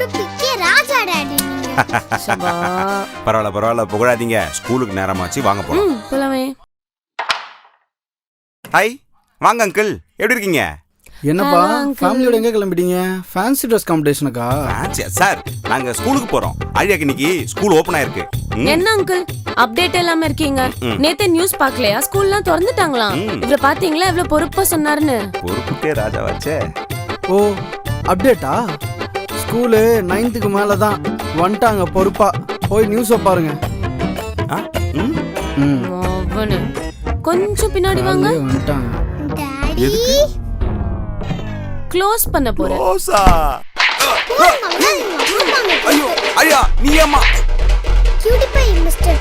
பொறுப்புக்கே ராஜா daddy பரவாயில்ல புகழாதீங்க. ஸ்கூலுக்கு நேரமாச்சு, வாங்க போலாம். போலாமே. ஹாய், வாங்க அங்கிள், எப்படி இருக்கீங்க? என்னப்பா ஃபேமிலியோட எங்க கிளம்பிட்டீங்க? ஃபேன்சி ட்ரெஸ் காம்படிஷனுக்கா? சார், நாங்க ஸ்கூலுக்கு போறோம். ஆழியாக்கு இன்னைக்கு ஸ்கூல் ஓபன் ஆயிருக்கு. என்ன அங்கிள் அப்டேட் இல்லாம இருக்கீங்க? நேத்து நியூஸ் பார்க்கலையா? ஸ்கூல்லாம் திறந்துட்டாங்களாம். இவர பாத்தீங்களா எவ்வளவு பொறுப்பா சொன்னாருன்னு? பொறுப்புக்கே ராஜாவாச்சே. ஓ, அப்டேட்டா? ஸ்கூலு 9th மேல தான் வந்துட்டாங்க பொறுப்பா. போய் நியூஸை பாருங்க. கொஞ்சம் பின்னாடி வாங்க. வந்துட்டாங்க. டாடி க்ளோஸ் பண்ண போறேன். க்ளோஸா? ஐயோ ஐயா, நீ ஏமா? Cutie by mister